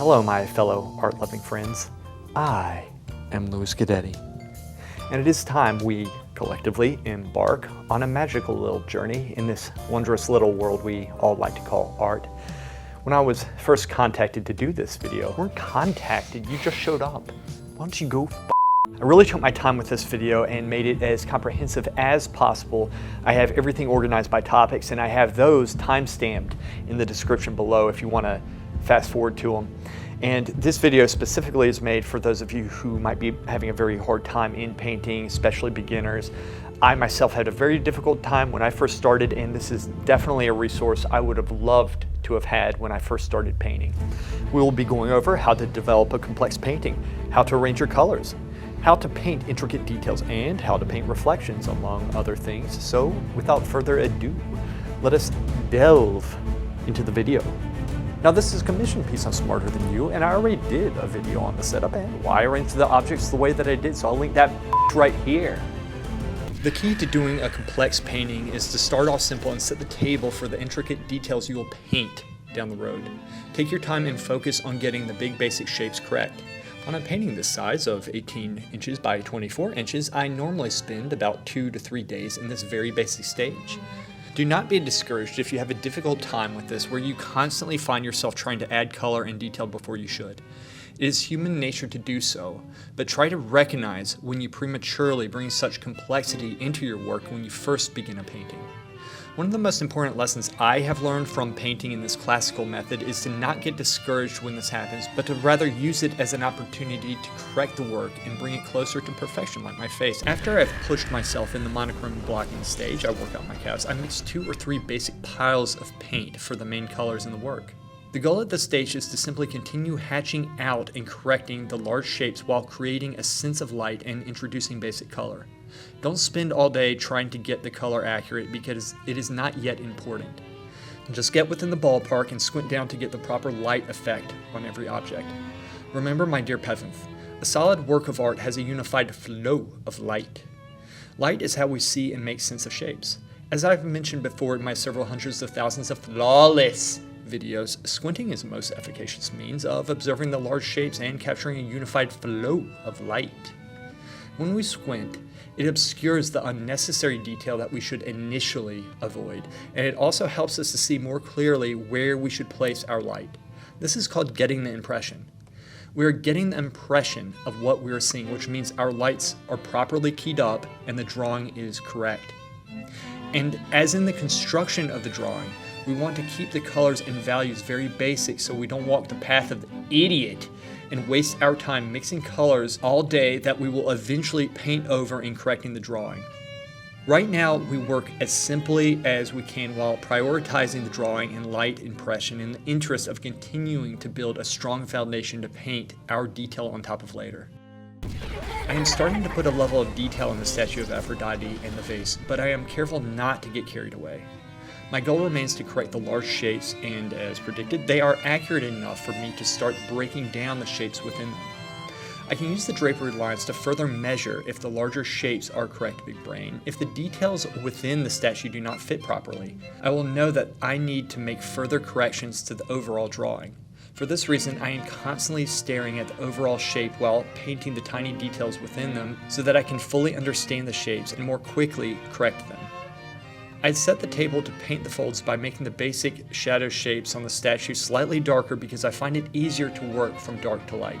Hello, my fellow art-loving friends. I am Louis Guidetti, and it is time we collectively embark on a magical little journey in this wondrous little world we all like to call art. When I was first contacted to do this video, you weren't contacted, you just showed up. Why don't you go I really took my time with this video and made it as comprehensive as possible. I have everything organized by topics, and I have those time-stamped in the description below if you want to fast forward to them. And this video specifically is made for those of you who might be having a very hard time in painting, especially beginners. I myself had a very difficult time when I first started, and this is definitely a resource I would have loved to have had when I first started painting. We will be going over how to develop a complex painting, how to arrange your colors, how to paint intricate details, and how to paint reflections, among other things. So without further ado, let us delve into the video. Now, this is a commission piece on Smarter Than You, and I already did a video on the setup and why I arranged the objects the way that I did, so I'll link that right here. The key to doing a complex painting is to start off simple and set the table for the intricate details you will paint down the road. Take your time and focus on getting the big basic shapes correct. On a painting this size of 18 inches by 24 inches, I normally spend about 2 to 3 days in this very basic stage. Do not be discouraged if you have a difficult time with this, where you constantly find yourself trying to add color and detail before you should. It is human nature to do so, but try to recognize when you prematurely bring such complexity into your work when you first begin a painting. One of the most important lessons I have learned from painting in this classical method is to not get discouraged when this happens, but to rather use it as an opportunity to correct the work and bring it closer to perfection, like my face. After I've pushed myself in the monochrome blocking stage, I work out my calves, I mix 2 or 3 basic piles of paint for the main colors in the work. The goal at this stage is to simply continue hatching out and correcting the large shapes while creating a sense of light and introducing basic color. Don't spend all day trying to get the color accurate, because it is not yet important. Just get within the ballpark and squint down to get the proper light effect on every object. Remember, my dear peasants, a solid work of art has a unified flow of light. Light is how we see and make sense of shapes. As I've mentioned before in my several hundreds of thousands of flawless videos, squinting is the most efficacious means of observing the large shapes and capturing a unified flow of light. When we squint, it obscures the unnecessary detail that we should initially avoid, and it also helps us to see more clearly where we should place our light. This is called getting the impression. We are getting the impression of what we are seeing, which means our lights are properly keyed up and the drawing is correct. And as in the construction of the drawing, we want to keep the colors and values very basic so we don't walk the path of the idiot and waste our time mixing colors all day that we will eventually paint over in correcting the drawing. Right now, we work as simply as we can while prioritizing the drawing and light impression in the interest of continuing to build a strong foundation to paint our detail on top of later. I am starting to put a level of detail in the statue of Aphrodite and the vase, but I am careful not to get carried away. My goal remains to correct the large shapes, and as predicted, they are accurate enough for me to start breaking down the shapes within them. I can use the drapery lines to further measure if the larger shapes are correct, big brain. If the details within the statue do not fit properly, I will know that I need to make further corrections to the overall drawing. For this reason, I am constantly staring at the overall shape while painting the tiny details within them so that I can fully understand the shapes and more quickly correct them. I set the table to paint the folds by making the basic shadow shapes on the statue slightly darker because I find it easier to work from dark to light.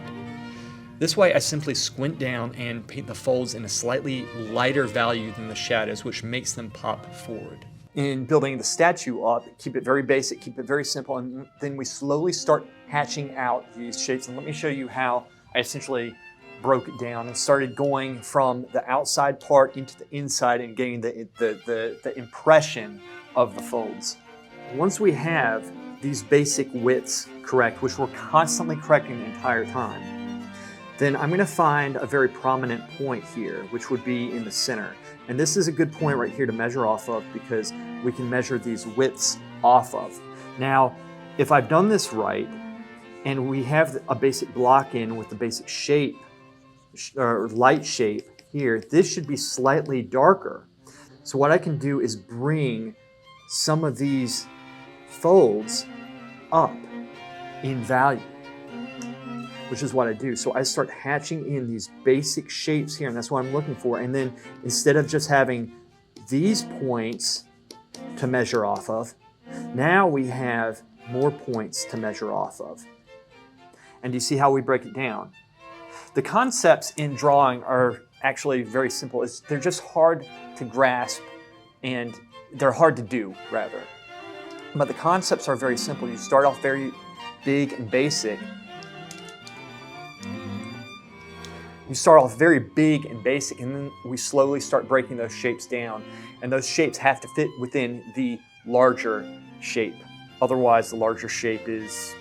This way, I simply squint down and paint the folds in a slightly lighter value than the shadows, which makes them pop forward. In building the statue up, keep it very basic, keep it very simple, and then we slowly start hatching out these shapes. And let me show you how I essentially broke it down and started going from the outside part into the inside and getting the impression of the folds. Once we have these basic widths correct, which we're constantly correcting the entire time, then I'm going to find a very prominent point here, which would be in the center. And this is a good point right here to measure off of, because we can measure these widths off of. Now, if I've done this right, and we have a basic block in with the basic shape, or light shape here, this should be slightly darker. So what I can do is bring some of these folds up in value. which is what I do. So I start hatching in these basic shapes here, and that's what I'm looking for. And then instead of just having these points to measure off of, now we have more points to measure off of. And do you see how we break it down? The concepts in drawing are actually very simple. They're just hard to grasp, and they're hard to do, rather. But the concepts are very simple. You start off very big and basic. You start off very big and basic, and then we slowly start breaking those shapes down. And those shapes have to fit within the larger shape. Otherwise, the larger shape is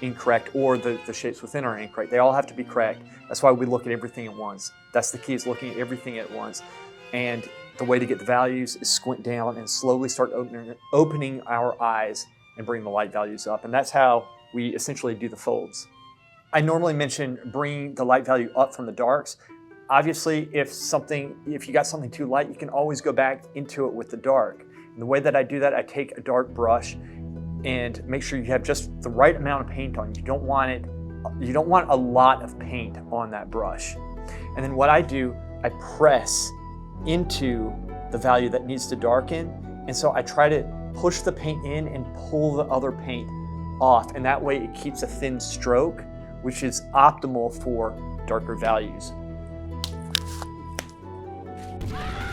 incorrect, or the shapes within are incorrect. They all have to be correct. That's why we look at everything at once. That's the key, is looking at everything at once. And the way to get the values is squint down and slowly start opening our eyes and bring the light values up. And that's how we essentially do the folds. I normally mention bringing the light value up from the darks. Obviously, if you got something too light, you can always go back into it with the dark. And the way that I do that, I take a dark brush and make sure you have just the right amount of paint on. You don't want a lot of paint on that brush. And then what I do, I press into the value that needs to darken. And so I try to push the paint in and pull the other paint off. And that way it keeps a thin stroke, which is optimal for darker values.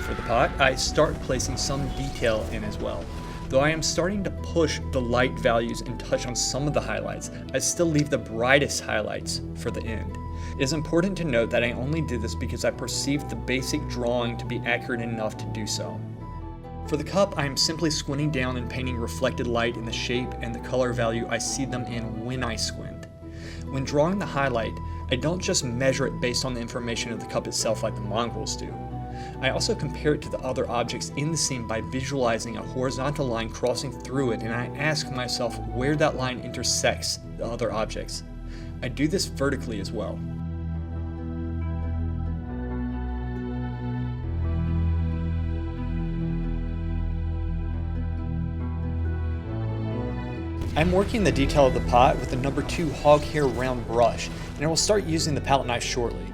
For the pot, I start placing some detail in as well. Though I am starting to push the light values and touch on some of the highlights, I still leave the brightest highlights for the end. It is important to note that I only did this because I perceived the basic drawing to be accurate enough to do so. For the cup, I am simply squinting down and painting reflected light in the shape and the color value I see them in when I squint. When drawing the highlight, I don't just measure it based on the information of the cup itself like the mongrels do. I also compare it to the other objects in the scene by visualizing a horizontal line crossing through it, and I ask myself where that line intersects the other objects. I do this vertically as well. I'm working the detail of the pot with the number 2 hog hair round brush, and I will start using the palette knife shortly.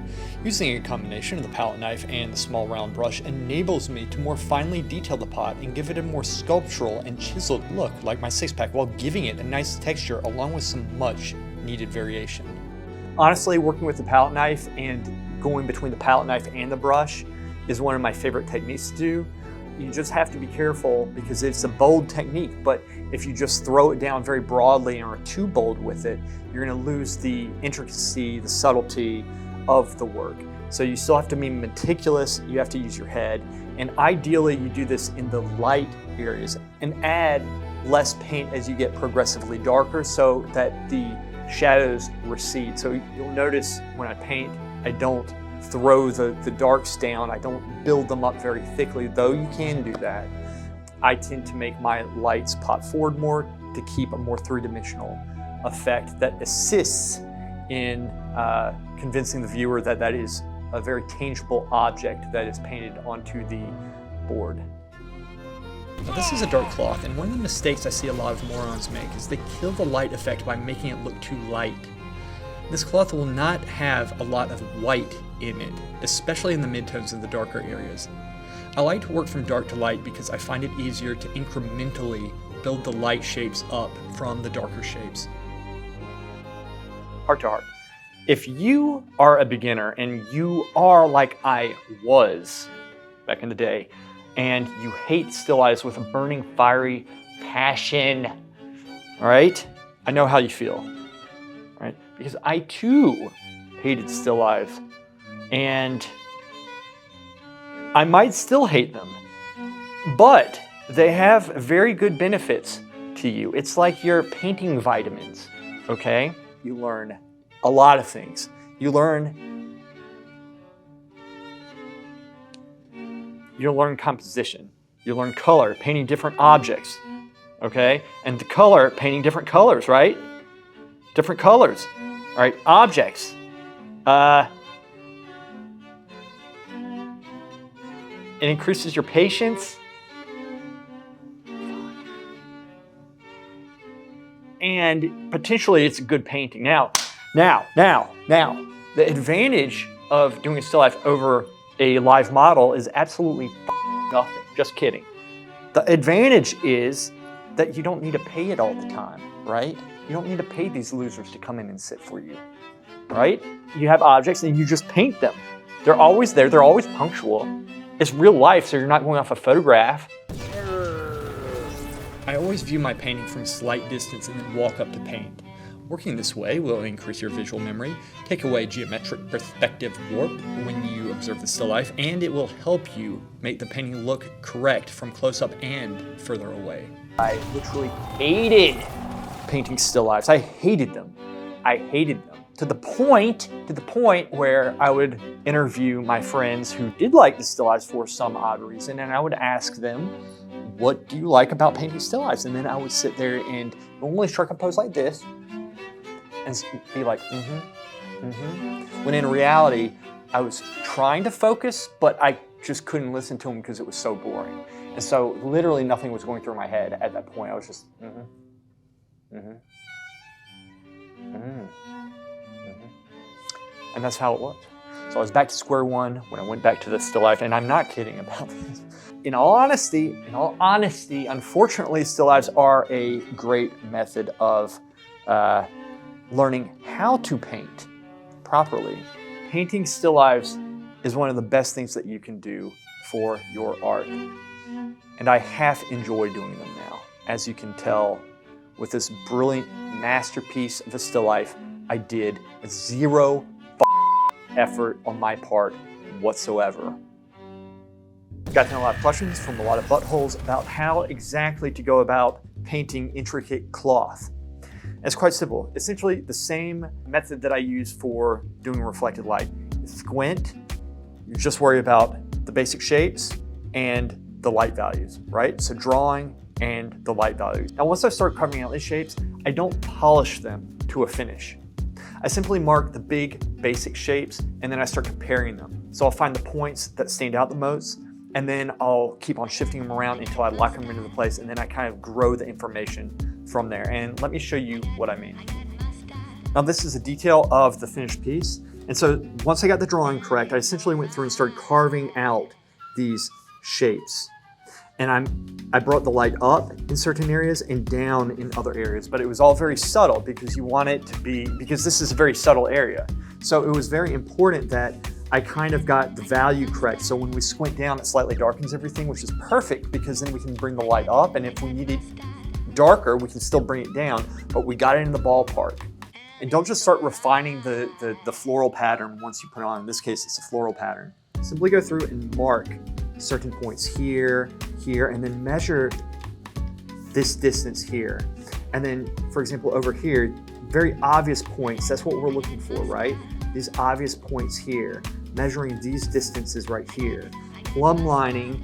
Using a combination of the palette knife and the small round brush enables me to more finely detail the pot and give it a more sculptural and chiseled look like my 6-pack, while giving it a nice texture along with some much needed variation. Honestly, working with the palette knife and going between the palette knife and the brush is one of my favorite techniques to do. You just have to be careful because it's a bold technique, but if you just throw it down very broadly and are too bold with it, you're going to lose the intricacy, the subtlety of the work. So you still have to be meticulous, you have to use your head, and ideally you do this in the light areas and add less paint as you get progressively darker so that the shadows recede. So you'll notice when I paint, I don't throw the darks down, I don't build them up very thickly, though you can do that. I tend to make my lights pop forward more to keep a more three-dimensional effect that assists in convincing the viewer that that is a very tangible object that is painted onto the board. Now, this is a dark cloth, and one of the mistakes I see a lot of morons make is they kill the light effect by making it look too light. This cloth will not have a lot of white in it, especially in the midtones of the darker areas. I like to work from dark to light because I find it easier to incrementally build the light shapes up from the darker shapes. Heart to heart. If you are a beginner and you are like I was back in the day, and you hate still lifes with a burning, fiery passion, all right? I know how you feel, right? Because I too hated still lives, and I might still hate them, but they have very good benefits to you. It's like your painting vitamins, okay? You learn a lot of things. You learn composition. You learn color, painting different objects, okay? And the color, painting different colors, right? Different colors, all right? Objects. It increases your patience. And potentially it's a good painting. Now, Now, the advantage of doing a still life over a live model is absolutely nothing. Just kidding. The advantage is that you don't need to pay it all the time, right? You don't need to pay these losers to come in and sit for you, right? You have objects and you just paint them. They're always there, they're always punctual. It's real life, so you're not going off a photograph. I always view my painting from a slight distance and then walk up to paint. Working this way will increase your visual memory, take away geometric perspective warp when you observe the still life, and it will help you make the painting look correct from close up and further away. I literally hated painting still lifes. I hated them. To the point where I would interview my friends who did like the still lifes for some odd reason, and I would ask them, what do you like about painting still lifes? And then I would sit there and normally strike a pose like this and be like, when in reality, I was trying to focus, but I just couldn't listen to them because it was so boring. And so literally nothing was going through my head at that point. I was just, and that's how it was. So I was back to square one when I went back to the still life, and I'm not kidding about this. In all honesty, unfortunately, still lifes are a great method of learning how to paint properly. Painting still lifes is one of the best things that you can do for your art. And I half enjoy doing them now. As you can tell, with this brilliant masterpiece of a still life, I did with zero effort on my part whatsoever. Got a lot of questions from a lot of buttholes about how exactly to go about painting intricate cloth. It's quite simple. Essentially the same method that I use for doing reflected light. You squint, you just worry about the basic shapes and the light values, right? So drawing and the light values. Now once I start carving out these shapes, I don't polish them to a finish. I simply mark the big basic shapes and then I start comparing them. So I'll find the points that stand out the most, and then I'll keep on shifting them around until I lock them into the place, and then I kind of grow the information from there. And let me show you what I mean. Now this is a detail of the finished piece. And so once I got the drawing correct, I essentially went through and started carving out these shapes. And I brought the light up in certain areas and down in other areas, but it was all very subtle because you want it to be, because this is a very subtle area. So it was very important that I kind of got the value correct. So when we squint down, it slightly darkens everything, which is perfect because then we can bring the light up, and if we need it darker, we can still bring it down, but we got it in the ballpark. And don't just start refining the floral pattern once you put it on. In this case, it's a floral pattern. Simply go through and mark certain points here, here, and then measure this distance here. And then, for example, over here, very obvious points, that's what we're looking for, right? These obvious points here, measuring these distances right here. Plumb lining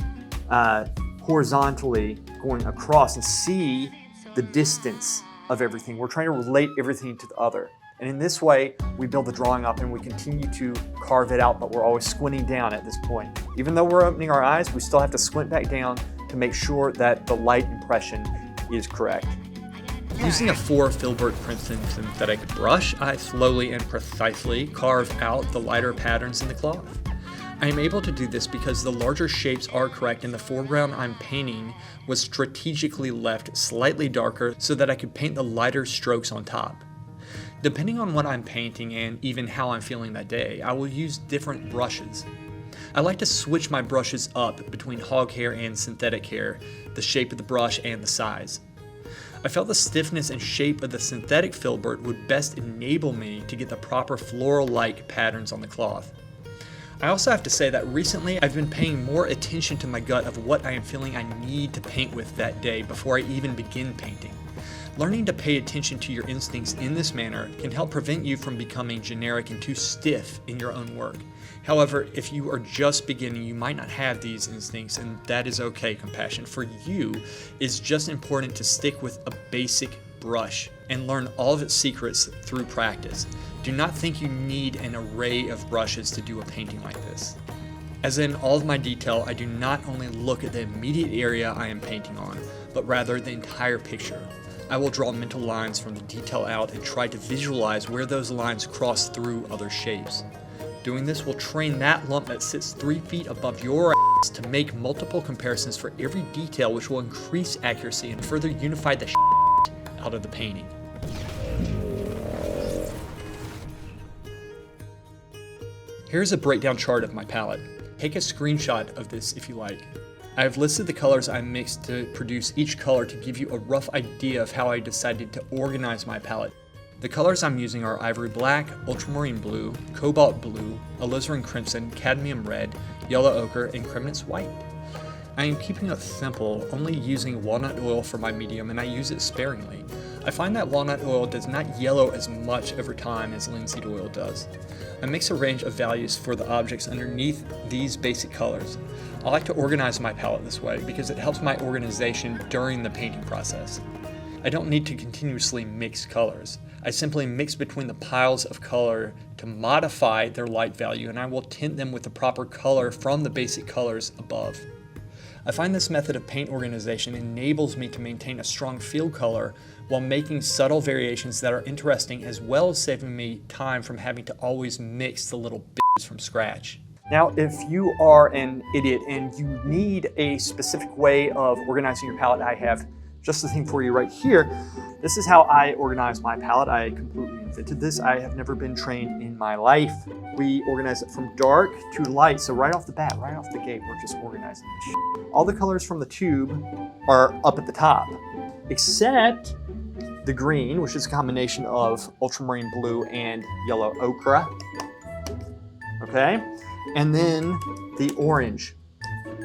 horizontally, going across, and see the distance of everything. We're trying to relate everything to the other. And in this way, we build the drawing up and we continue to carve it out, but we're always squinting down at this point. Even though we're opening our eyes, we still have to squint back down to make sure that the light impression is correct. Using a 4 filbert Princeton synthetic brush, I slowly and precisely carve out the lighter patterns in the cloth. I am able to do this because the larger shapes are correct and the foreground I'm painting was strategically left slightly darker so that I could paint the lighter strokes on top. Depending on what I'm painting and even how I'm feeling that day, I will use different brushes. I like to switch my brushes up between hog hair and synthetic hair, the shape of the brush and the size. I felt the stiffness and shape of the synthetic filbert would best enable me to get the proper floral-like patterns on the cloth. I also have to say that recently I've been paying more attention to my gut of what I am feeling I need to paint with that day before I even begin painting. Learning to pay attention to your instincts in this manner can help prevent you from becoming generic and too stiff in your own work. However, if you are just beginning, you might not have these instincts, and that is okay, compassion. For you, it's just important to stick with a basic brush and learn all of its secrets through practice. Do not think you need an array of brushes to do a painting like this. As in all of my detail, I do not only look at the immediate area I am painting on, but rather the entire picture. I will draw mental lines from the detail out and try to visualize where those lines cross through other shapes. Doing this will train that lump that sits 3 feet above your ass to make multiple comparisons for every detail, which will increase accuracy and further unify the out of the painting. Here's a breakdown chart of my palette. Take a screenshot of this if you like. I have listed the colors I mixed to produce each color to give you a rough idea of how I decided to organize my palette. The colors I'm using are ivory black, ultramarine blue, cobalt blue, alizarin crimson, cadmium red, yellow ochre, and creminous white. I am keeping it simple, only using walnut oil for my medium, and I use it sparingly. I find that walnut oil does not yellow as much over time as linseed oil does. I mix a range of values for the objects underneath these basic colors. I like to organize my palette this way because it helps my organization during the painting process. I don't need to continuously mix colors. I simply mix between the piles of color to modify their light value, and I will tint them with the proper color from the basic colors above. I find this method of paint organization enables me to maintain a strong field color while making subtle variations that are interesting, as well as saving me time from having to always mix the little bits from scratch. Now, if you are an idiot and you need a specific way of organizing your palette, I have just the thing for you right here. This is how I organize my palette. I completely invented this. I have never been trained in my life. We organize it from dark to light. So right off the bat, right off the gate, we're just organizing this shit. All the colors from the tube are up at the top, except the green, which is a combination of ultramarine blue and yellow ochre. Okay? And then the orange.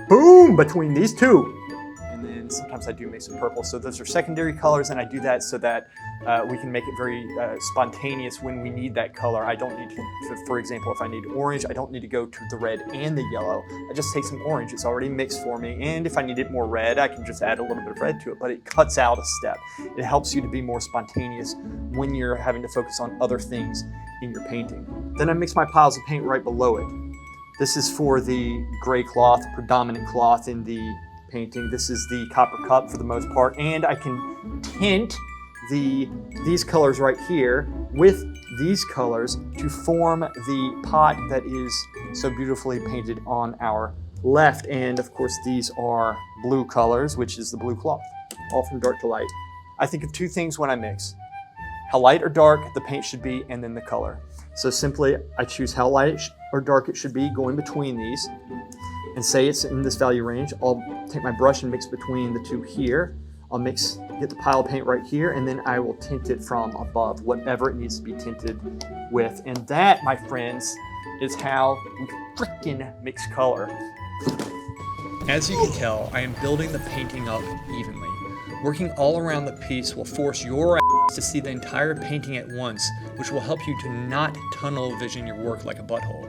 Boom! Between these two. And then sometimes I do mix with purple. So those are secondary colors, and I do that so that we can make it very spontaneous when we need that color. I don't need to, for example, if I need orange, I don't need to go to the red and the yellow. I just take some orange. It's already mixed for me. And if I need it more red, I can just add a little bit of red to it, but it cuts out a step. It helps you to be more spontaneous when you're having to focus on other things in your painting. Then I mix my piles of paint right below it. This is for the gray cloth, predominant cloth in the painting. This is the copper cup for the most part, and I can tint these colors right here with these colors to form the pot that is so beautifully painted on our left. And of course, these are blue colors, which is the blue cloth, all from dark to light. I think of two things when I mix: how light or dark the paint should be, and then the color. So simply, I choose how light or dark it should be going between these, and say it's in this value range. I'll take my brush and mix between the two here. I'll get the pile of paint right here, and then I will tint it from above, whatever it needs to be tinted with. And that, my friends, is how we frickin' mix color. As you can tell, I am building the painting up evenly. Working all around the piece will force your ass to see the entire painting at once, which will help you to not tunnel vision your work like a butthole.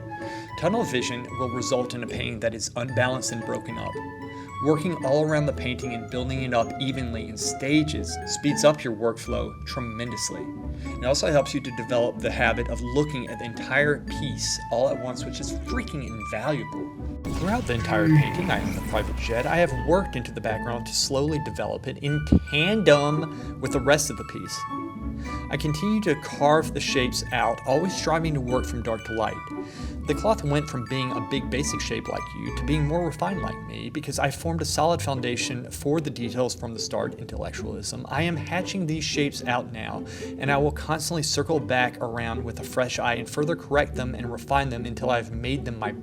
Tunnel vision will result in a painting that is unbalanced and broken up. Working all around the painting and building it up evenly in stages speeds up your workflow tremendously. It also helps you to develop the habit of looking at the entire piece all at once, which is freaking invaluable. Throughout the entire painting, I am in the private jet. I have worked into the background to slowly develop it in tandem with the rest of the piece. I continue to carve the shapes out, always striving to work from dark to light. The cloth went from being a big basic shape like you to being more refined like me because I formed a solid foundation for the details from the start. Intellectualism. I am hatching these shapes out now, and I will constantly circle back around with a fresh eye and further correct them and refine them until I've made them my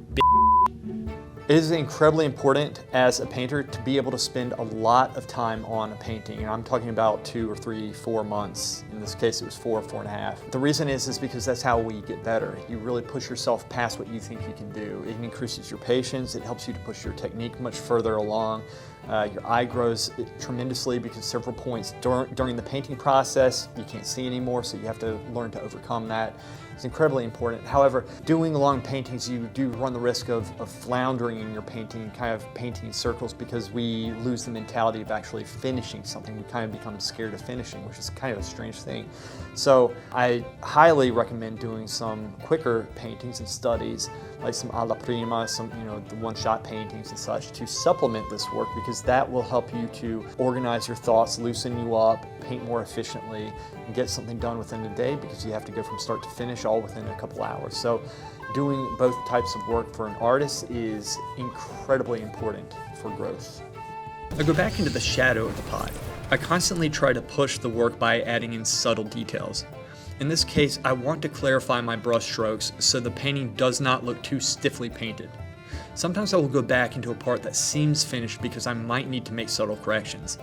It is incredibly important as a painter to be able to spend a lot of time on a painting, and I'm talking about 2 or 3, 4 months. In this case, it was 4.5. The reason is because that's how we get better. You really push yourself past what you think you can do. It increases your patience. It helps you to push your technique much further along. Your eye grows tremendously because several points during the painting process you can't see anymore, so you have to learn to overcome that. It's incredibly important. However, doing long paintings, you do run the risk of floundering in your painting, kind of painting in circles, because we lose the mentality of actually finishing something. We kind of become scared of finishing, which is kind of a strange thing. So I highly recommend doing some quicker paintings and studies, like some alla prima, some the one-shot paintings and such, to supplement this work, because because that will help you to organize your thoughts, loosen you up, paint more efficiently, and get something done within a day, because you have to go from start to finish all within a couple hours. So doing both types of work for an artist is incredibly important for growth. I go back into the shadow of the pot. I constantly try to push the work by adding in subtle details. In this case, I want to clarify my brush strokes so the painting does not look too stiffly painted. Sometimes I will go back into a part that seems finished because I might need to make subtle corrections.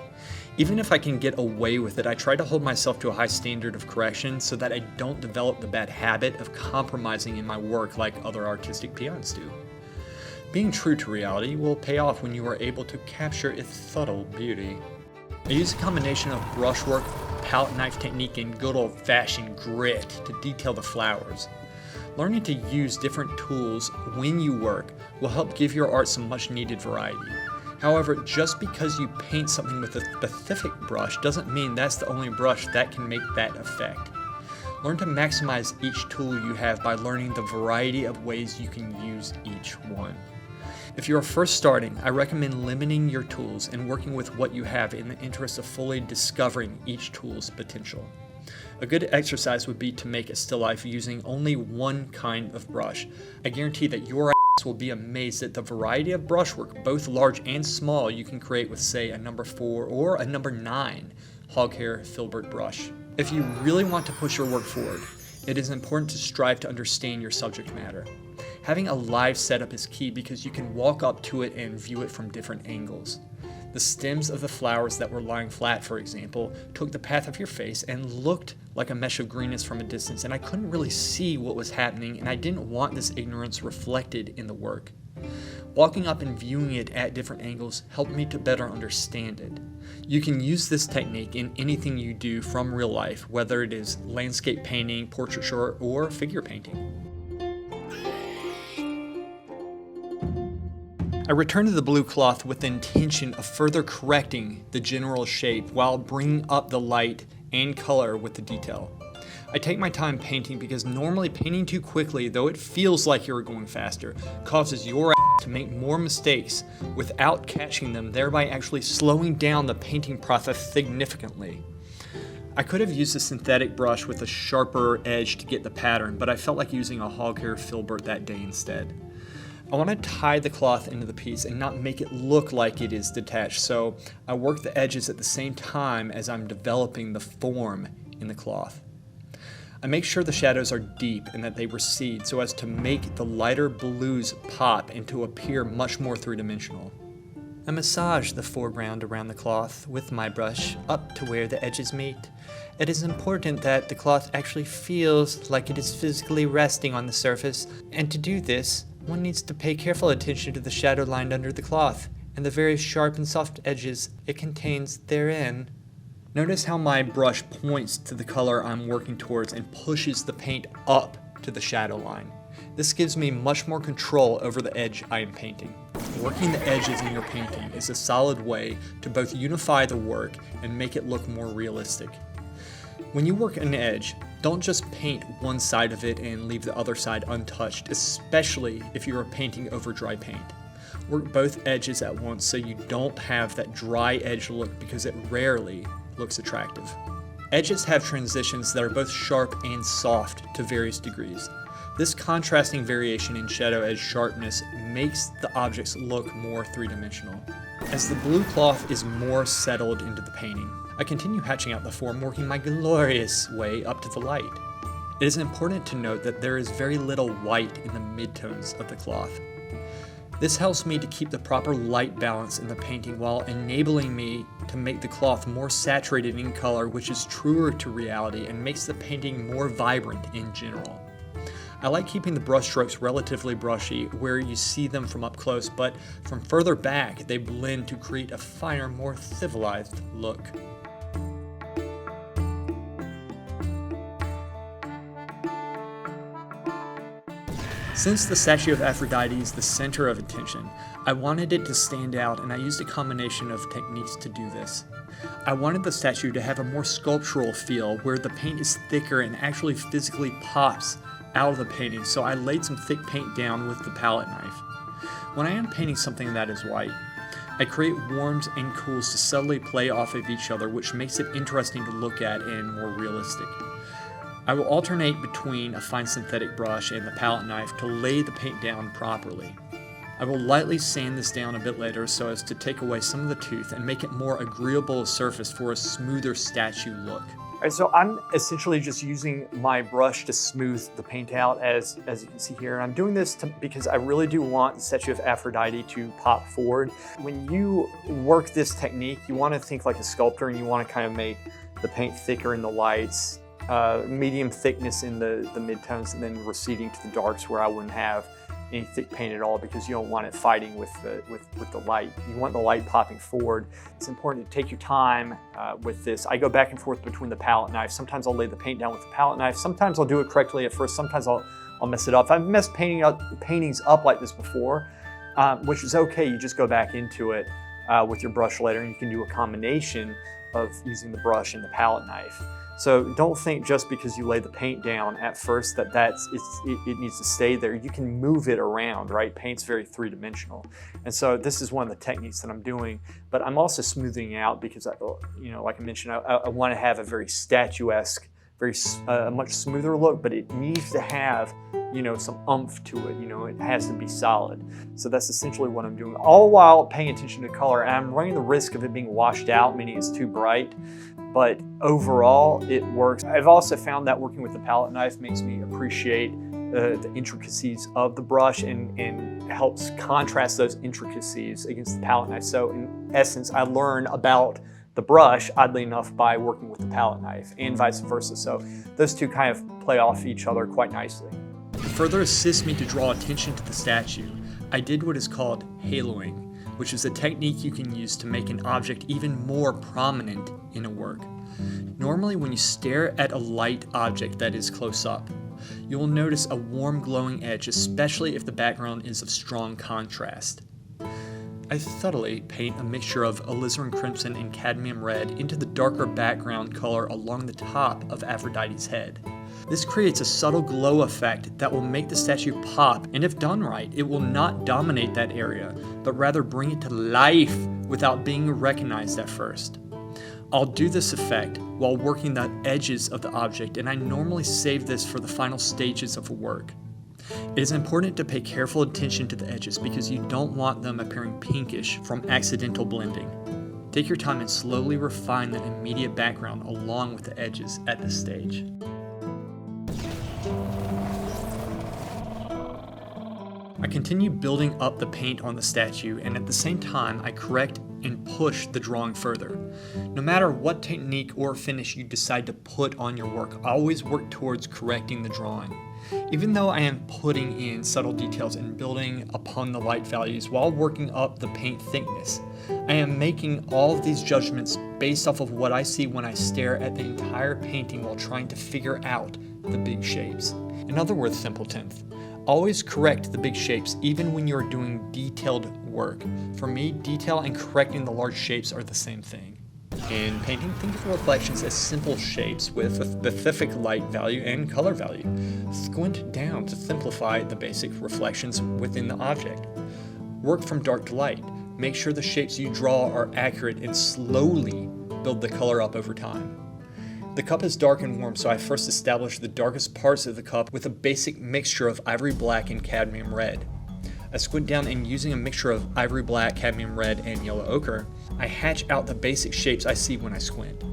Even if I can get away with it, I try to hold myself to a high standard of correction so that I don't develop the bad habit of compromising in my work like other artistic peons do. Being true to reality will pay off when you are able to capture its subtle beauty. I use a combination of brushwork, palette knife technique, and good old-fashioned grit to detail the flowers. Learning to use different tools when you work will help give your art some much-needed variety. However, just because you paint something with a specific brush doesn't mean that's the only brush that can make that effect. Learn to maximize each tool you have by learning the variety of ways you can use each one. If you are first starting, I recommend limiting your tools and working with what you have in the interest of fully discovering each tool's potential. A good exercise would be to make a still life using only one kind of brush. I guarantee that your ass will be amazed at the variety of brushwork, both large and small, you can create with, say, a number 4 or a number 9 hoghair filbert brush. If you really want to push your work forward, it is important to strive to understand your subject matter. Having a live setup is key because you can walk up to it and view it from different angles. The stems of the flowers that were lying flat, for example, took the path of your face and looked like a mesh of greenness from a distance, and I couldn't really see what was happening, and I didn't want this ignorance reflected in the work. Walking up and viewing it at different angles helped me to better understand it. You can use this technique in anything you do from real life, whether it is landscape painting, portraiture, or figure painting. I return to the blue cloth with the intention of further correcting the general shape while bringing up the light and color with the detail. I take my time painting because normally painting too quickly, though it feels like you're going faster, causes your ass to make more mistakes without catching them, thereby actually slowing down the painting process significantly. I could have used a synthetic brush with a sharper edge to get the pattern, but I felt like using a hoghair filbert that day instead. I want to tie the cloth into the piece and not make it look like it is detached, so I work the edges at the same time as I'm developing the form in the cloth. I make sure the shadows are deep and that they recede so as to make the lighter blues pop and to appear much more three-dimensional. I massage the foreground around the cloth with my brush up to where the edges meet. It is important that the cloth actually feels like it is physically resting on the surface, and to do this, one needs to pay careful attention to the shadow line under the cloth and the very sharp and soft edges it contains therein. Notice how my brush points to the color I'm working towards and pushes the paint up to the shadow line. This gives me much more control over the edge I am painting. Working the edges in your painting is a solid way to both unify the work and make it look more realistic. When you work an edge, don't just paint one side of it and leave the other side untouched, especially if you are painting over dry paint. Work both edges at once so you don't have that dry edge look because it rarely looks attractive. Edges have transitions that are both sharp and soft to various degrees. This contrasting variation in shadow edge sharpness makes the objects look more three-dimensional. As the blue cloth is more settled into the painting, I continue hatching out the form, working my glorious way up to the light. It is important to note that there is very little white in the midtones of the cloth. This helps me to keep the proper light balance in the painting while enabling me to make the cloth more saturated in color, which is truer to reality and makes the painting more vibrant in general. I like keeping the brush strokes relatively brushy where you see them from up close, but from further back they blend to create a finer, more civilized look. Since the statue of Aphrodite is the center of attention, I wanted it to stand out, and I used a combination of techniques to do this. I wanted the statue to have a more sculptural feel where the paint is thicker and actually physically pops out of the painting, so I laid some thick paint down with the palette knife. When I am painting something that is white, I create warms and cools to subtly play off of each other, which makes it interesting to look at and more realistic. I will alternate between a fine synthetic brush and the palette knife to lay the paint down properly. I will lightly sand this down a bit later so as to take away some of the tooth and make it more agreeable a surface for a smoother statue look. All right, so I'm essentially just using my brush to smooth the paint out as you can see here. And I'm doing this because I really do want the statue of Aphrodite to pop forward. When you work this technique, you want to think like a sculptor and you want to kind of make the paint thicker in the lights, medium thickness in the midtones, and then receding to the darks where I wouldn't have any thick paint at all because you don't want it fighting with the light. You want the light popping forward. It's important to take your time with this. I go back and forth between the palette knife. Sometimes I'll lay the paint down with the palette knife. Sometimes I'll do it correctly at first. Sometimes I'll mess it up. I've messed paintings up like this before, which is okay. You just go back into it with your brush later, and you can do a combination of using the brush and the palette knife. So don't think just because you lay the paint down at first that it needs to stay there. You can move it around, right? Paint's very three-dimensional. And so this is one of the techniques that I'm doing, but I'm also smoothing out because, like I mentioned, I want to have a very statuesque, a much smoother look, but it needs to have, some oomph to it. It has to be solid. So that's essentially what I'm doing, all while paying attention to color. And I'm running the risk of it being washed out, meaning it's too bright. But overall, it works. I've also found that working with the palette knife makes me appreciate the intricacies of the brush and helps contrast those intricacies against the palette knife. So in essence, I learn about the brush, oddly enough, by working with the palette knife and vice versa. So those two kind of play off each other quite nicely. To further assist me to draw attention to the statue, I did what is called haloing, which is a technique you can use to make an object even more prominent in a work. Normally, when you stare at a light object that is close up, you will notice a warm glowing edge, especially if the background is of strong contrast. I subtly paint a mixture of alizarin crimson and cadmium red into the darker background color along the top of Aphrodite's head. This creates a subtle glow effect that will make the statue pop, and if done right, it will not dominate that area, but rather bring it to life without being recognized at first. I'll do this effect while working the edges of the object, and I normally save this for the final stages of a work. It is important to pay careful attention to the edges because you don't want them appearing pinkish from accidental blending. Take your time and slowly refine the immediate background along with the edges at this stage. I continue building up the paint on the statue, and at the same time I correct and push the drawing further. No matter what technique or finish you decide to put on your work, always work towards correcting the drawing. Even though I am putting in subtle details and building upon the light values while working up the paint thickness, I am making all of these judgments based off of what I see when I stare at the entire painting while trying to figure out the big shapes. In other words, Simpletons, always correct the big shapes even when you're doing detailed work. For me, detail and correcting the large shapes are the same thing. In painting, think of reflections as simple shapes with a specific light value and color value. Squint down to simplify the basic reflections within the object. Work from dark to light. Make sure the shapes you draw are accurate and slowly build the color up over time. The cup is dark and warm, so I first established the darkest parts of the cup with a basic mixture of ivory black and cadmium red. I squint down and using a mixture of ivory black, cadmium red, and yellow ochre, I hatch out the basic shapes I see when I squint.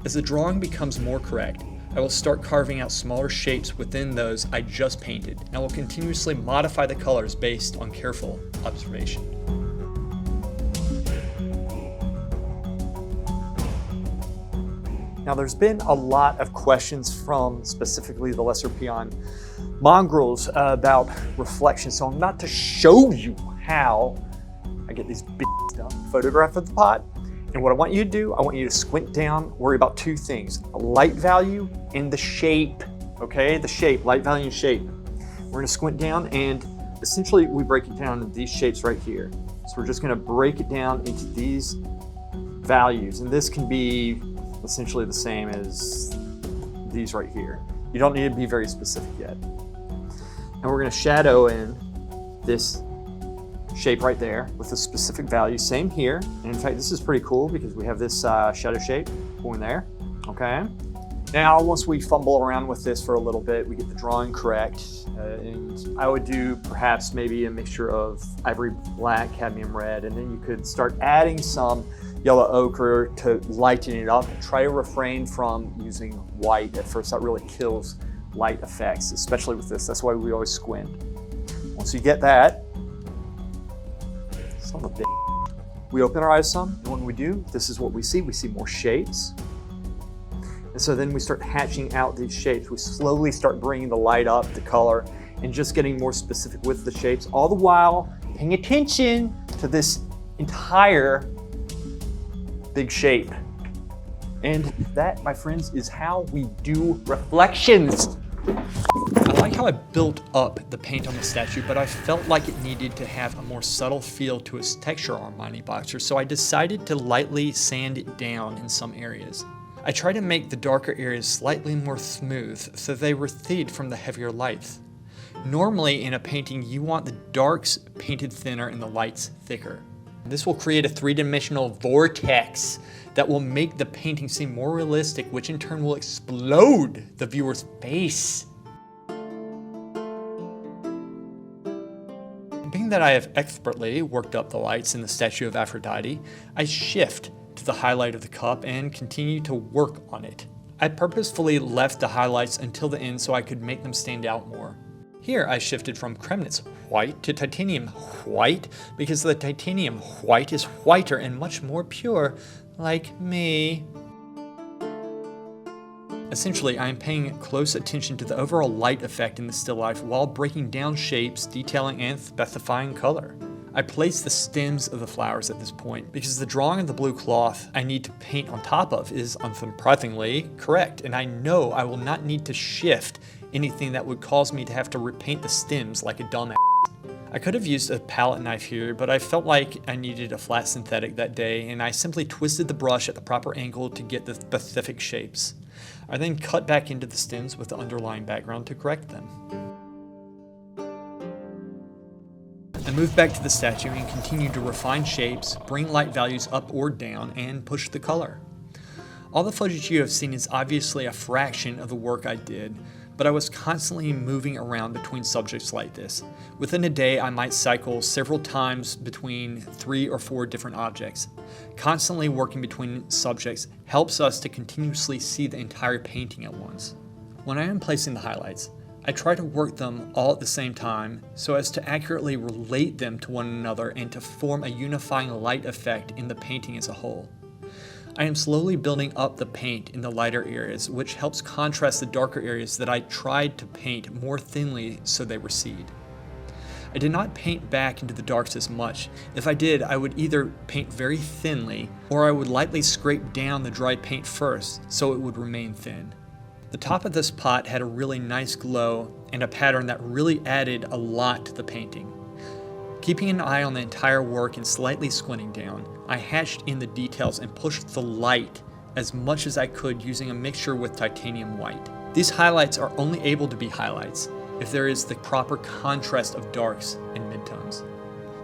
As the drawing becomes more correct, I will start carving out smaller shapes within those I just painted, and I will continuously modify the colors based on careful observation. Now, there's been a lot of questions from specifically the lesser peon mongrels about reflection, so I'm about to show you how I get these big done. Photograph of the pot, and what I want you to do, I want you to squint down, worry about two things: the light value and the shape, okay? The shape, light value and shape. We're gonna squint down, and essentially we break it down into these shapes right here. So we're just gonna break it down into these values, and this can be essentially the same as these right here. You don't need to be very specific yet. And we're going to shadow in this shape right there with a specific value. Same here. And in fact, this is pretty cool because we have this shadow shape going there, okay? Now, once we fumble around with this for a little bit, we get the drawing correct. And I would do perhaps maybe a mixture of ivory black, cadmium red, and then you could start adding some yellow ochre to lighten it up. Try to refrain from using white at first. That really kills light effects, especially with this. That's why we always squint. Once you get that, son of a bitch, we open our eyes some, and when we do, this is what we see. We see more shapes. And so then we start hatching out these shapes. We slowly start bringing the light up, the color, and just getting more specific with the shapes, all the while paying attention to this entire big shape. And that, my friends, is how we do reflections. I like how I built up the paint on the statue, but I felt like it needed to have a more subtle feel to its texture on Mighty Boxer, so I decided to lightly sand it down in some areas. I tried to make the darker areas slightly more smooth so they recede from the heavier lights. Normally in a painting, you want the darks painted thinner and the lights thicker. This will create a three-dimensional vortex that will make the painting seem more realistic, which in turn will explode the viewer's face. Being that I have expertly worked up the lights in the statue of Aphrodite, I shift to the highlight of the cup and continue to work on it. I purposefully left the highlights until the end so I could make them stand out more. Here I shifted from Kremnitz white to titanium white because the titanium white is whiter and much more pure, like me. Essentially, I am paying close attention to the overall light effect in the still life while breaking down shapes, detailing, and specifying color. I place the stems of the flowers at this point because the drawing of the blue cloth I need to paint on top of is unsurprisingly correct, and I know I will not need to shift anything that would cause me to have to repaint the stems like a dumbass. I could have used a palette knife here, but I felt like I needed a flat synthetic that day, and I simply twisted the brush at the proper angle to get the specific shapes. I then cut back into the stems with the underlying background to correct them. I moved back to the statue and continued to refine shapes, bring light values up or down, and push the color. All the footage you have seen is obviously a fraction of the work I did, but I was constantly moving around between subjects like this. Within a day, I might cycle several times between 3 or 4 different objects. Constantly working between subjects helps us to continuously see the entire painting at once. When I am placing the highlights, I try to work them all at the same time so as to accurately relate them to one another and to form a unifying light effect in the painting as a whole. I am slowly building up the paint in the lighter areas, which helps contrast the darker areas that I tried to paint more thinly so they recede. I did not paint back into the darks as much. If I did, I would either paint very thinly, or I would lightly scrape down the dry paint first so it would remain thin. The top of this pot had a really nice glow and a pattern that really added a lot to the painting. Keeping an eye on the entire work and slightly squinting down, I hatched in the details and pushed the light as much as I could using a mixture with titanium white. These highlights are only able to be highlights if there is the proper contrast of darks and midtones.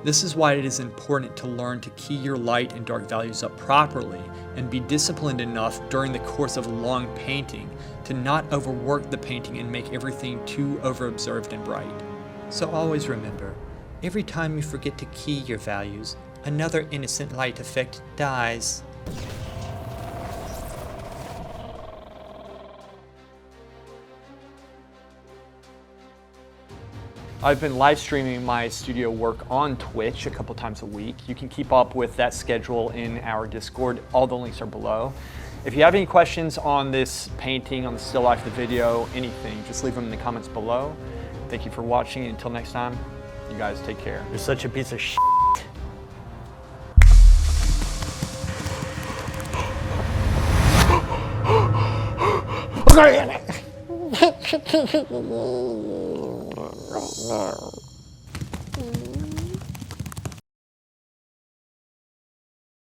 This is why it is important to learn to key your light and dark values up properly and be disciplined enough during the course of a long painting to not overwork the painting and make everything too over-observed and bright. So always remember, every time you forget to key your values, another innocent light effect dies. I've been live streaming my studio work on Twitch a couple times a week. You can keep up with that schedule in our Discord. All the links are below. If you have any questions on this painting, on the still life, the video, anything, just leave them in the comments below. Thank you for watching. Until next time, you guys take care. You're such a piece of shit. No.